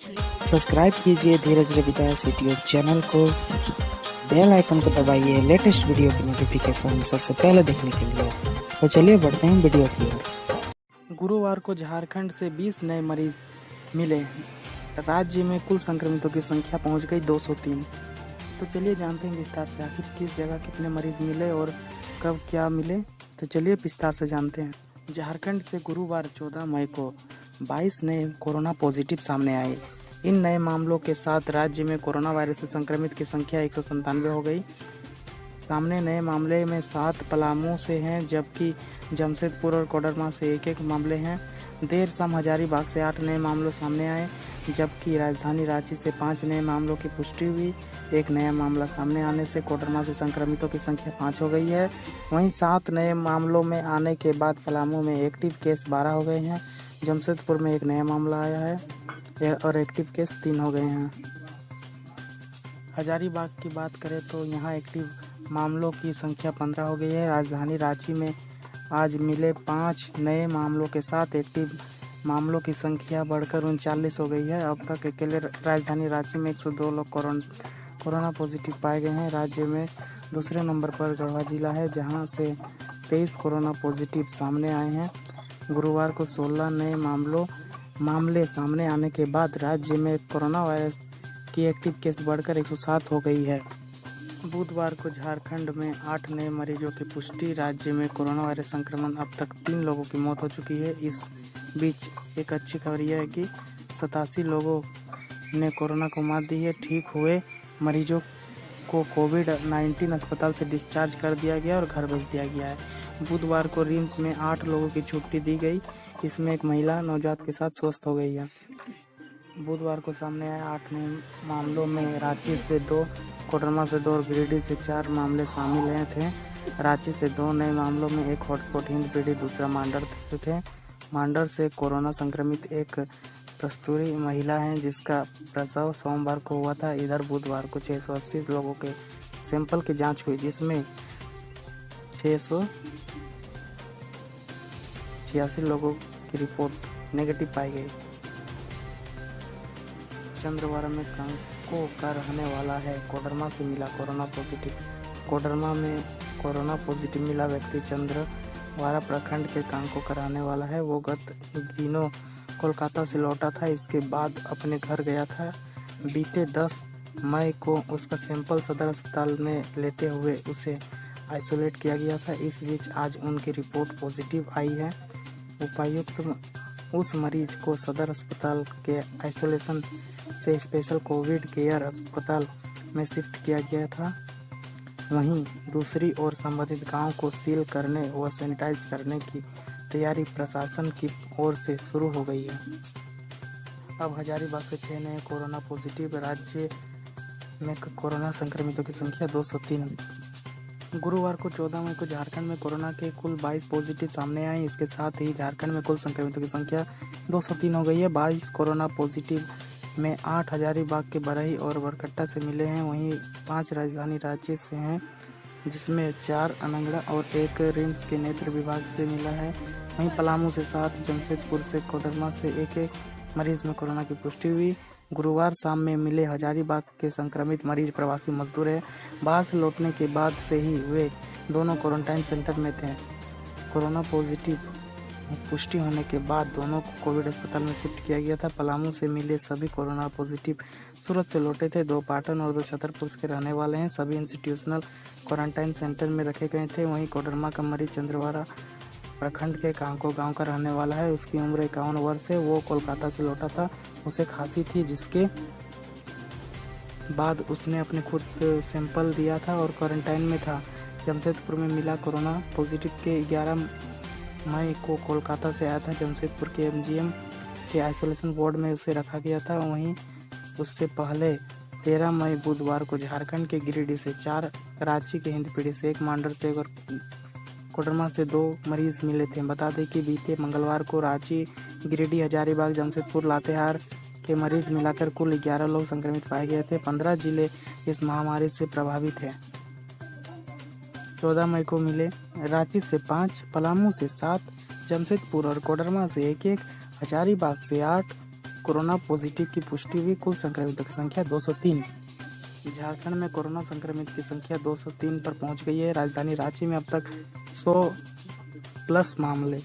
Subscribe कीजिए धीरज Ravidas YouTube channel को, bell icon को दबाइए लेटेस्ट वीडियो की नोटिफिकेशन सबसे पहले देखने के लिए। तो चलिए बढ़ते हैं वीडियो की ओर। गुरुवार को झारखंड से 20 नए मरीज मिले। राज्य में कुल संक्रमितों की संख्या पहुंच गई 203। तो चलिए जानते हैं विस्तार से आखिर किस जगह कितने मरीज मिले और कब क्या मिले। तो चलिए विस्तार से जानते हैं। झारखंड से गुरुवार 14 मई को 22 नए कोरोना पॉजिटिव सामने आए। इन नए मामलों के साथ राज्य में कोरोना वायरस से संक्रमित की संख्या 197 हो गई। सामने नए मामले में 7 पलामू से हैं, जबकि जमशेदपुर और कोडरमा से एक मामले हैं। देर शाम हजारीबाग से 8 नए मामलों सामने आए, जबकि राजधानी रांची से 5 नए मामलों की पुष्टि हुई। एक नया मामला सामने आने से कोडरमा से संक्रमितों की संख्या 5 हो गई है। वहीं 7 नए मामलों में आने के बाद पलामू में एक्टिव केस 12 हो गए हैं। जमशेदपुर में एक नया मामला आया है और एक्टिव केस 3 हो गए हैं। हजारीबाग की बात करें तो यहाँ एक्टिव मामलों की संख्या 15 हो गई है। राजधानी रांची में आज मिले 5 नए मामलों के साथ एक्टिव मामलों की संख्या बढ़कर 39 हो गई है। अब तक अकेले राजधानी रांची में 102 लोग कोरोना पॉजिटिव पाए गए हैं। राज्य में दूसरे नंबर पर गढ़वा जिला है, जहां से 23 कोरोना पॉजिटिव सामने आए हैं। गुरुवार को 16 नए मामले सामने आने के बाद राज्य में कोरोना वायरस की एक्टिव केस बढ़कर 107 हो गई है। बुधवार को झारखंड में 8 नए मरीजों की पुष्टि। राज्य में कोरोना वायरस संक्रमण अब तक 3 लोगों की मौत हो चुकी है। इस बीच एक अच्छी खबर यह है कि 87 लोगों ने कोरोना को मात दी है। ठीक हुए मरीजों को कोविड-19 अस्पताल से डिस्चार्ज कर दिया गया और घर भेज दिया गया है। बुधवार को रिम्स में 8 लोगों की छुट्टी दी गई। इसमें एक महिला नवजात के साथ स्वस्थ हो गई है। बुधवार को सामने आए 8 नए मामलों में रांची से 2, कोडरमा से 2 और गिरिडीह से 4 मामले शामिल थे। रांची से 2 नए मामलों में एक हॉटस्पॉट हिंदपीढ़ी, दूसरा मांडर से थे। मांडर से कोरोना संक्रमित एक कस्तूरी महिला है, जिसका प्रसव सोमवार को हुआ था। इधर बुधवार को 680 लोगों के सैंपल की जांच हुई, जिसमें 686 लोगों की रिपोर्ट नेगेटिव पाई गई। चंद्रवारा में कांको का रहने वाला है, कोडरमा से मिला कोरोना पॉजिटिव। कोडरमा में कोरोना पॉजिटिव मिला व्यक्ति चंद्रवारा प्रखंड के कांको का रहने वाला है। वो गत दिनों कोलकाता से लौटा था, इसके बाद अपने घर गया था। बीते 10 मई को उसका सैंपल सदर अस्पताल में लेते हुए उसे आइसोलेट किया गया था। इस बीच आज उनकी रिपोर्ट पॉजिटिव आई है। उपायुक्त उस मरीज को सदर अस्पताल के आइसोलेशन से स्पेशल कोविड केयर अस्पताल में शिफ्ट किया गया था। वहीं दूसरी ओर संबंधित गांव को सील करने व सैनिटाइज करने की तैयारी प्रशासन की ओर से शुरू हो गई है। अब हजारीबाग से 6 नए कोरोना पॉजिटिव। राज्य में कोरोना संक्रमितों की संख्या 203। गुरुवार को 14 मई को झारखंड में कोरोना के कुल 22 पॉजिटिव सामने आए। इसके साथ ही झारखंड में कुल संक्रमितों की संख्या 203 हो गई है। 22 कोरोना पॉजिटिव में 8 हजारीबाग के बरही और बरकट्टा से मिले हैं। वहीं 5 राजधानी रांची से हैं, जिसमें 4 अनंगड़ा और 1 रिम्स के नेत्र विभाग से मिला है। वहीं पलामू से 7, जमशेदपुर से कोडरमा से एक मरीज में कोरोना की पुष्टि हुई। गुरुवार शाम में मिले हजारीबाग के संक्रमित मरीज प्रवासी मजदूर है। बाहर से लौटने के बाद से ही वे दोनों क्वारंटाइन सेंटर में थे। कोरोना पॉजिटिव पुष्टि होने के बाद दोनों को कोविड अस्पताल में शिफ्ट किया गया था। पलामू से मिले सभी कोरोना पॉजिटिव सूरत से लौटे थे। 2 पाटन और 2 छतरपुर के रहने वाले हैं। सभी इंस्टीट्यूशनल क्वारंटाइन सेंटर में रखे गए थे। वहीं कोडरमा का मरीज चंद्रवारा प्रखंड के कांको गांव का रहने वाला है। उसकी उम्र 51 वर्ष है। वो कोलकाता से लौटा था। उसे खांसी थी, जिसके बाद उसने अपने खुद सैंपल दिया था और क्वारंटाइन में था। जमशेदपुर में मिला कोरोना पॉजिटिव के 11 मई को कोलकाता से आया था। जमशेदपुर के एमजीएम के आइसोलेशन वार्ड में उसे रखा गया था। वहीं उससे पहले 13 मई बुधवार को झारखंड के गिरिडीह से 4, रांची के हिंदपीढ़ी से 1, मांडर से 1 और कोडरमा से 2 मरीज मिले थे। बता दें कि बीते मंगलवार को रांची, गिरिडीह, हजारीबाग, जमशेदपुर, लातेहार के मरीज मिलाकर कुल 11 लोग संक्रमित पाए गए थे। 15 जिले इस महामारी से प्रभावित हैं। 14 मई को मिले रांची से 5, पलामू से 7, जमशेदपुर और कोडरमा से 1, हजारीबाग से 8, कोरोना पॉजिटिव की पुष्टि हुई। कुल संक्रमितों की संख्या 203। झारखंड में कोरोना संक्रमित की संख्या 203 पर पहुंच गई है। राजधानी रांची में अब तक 100+ मामले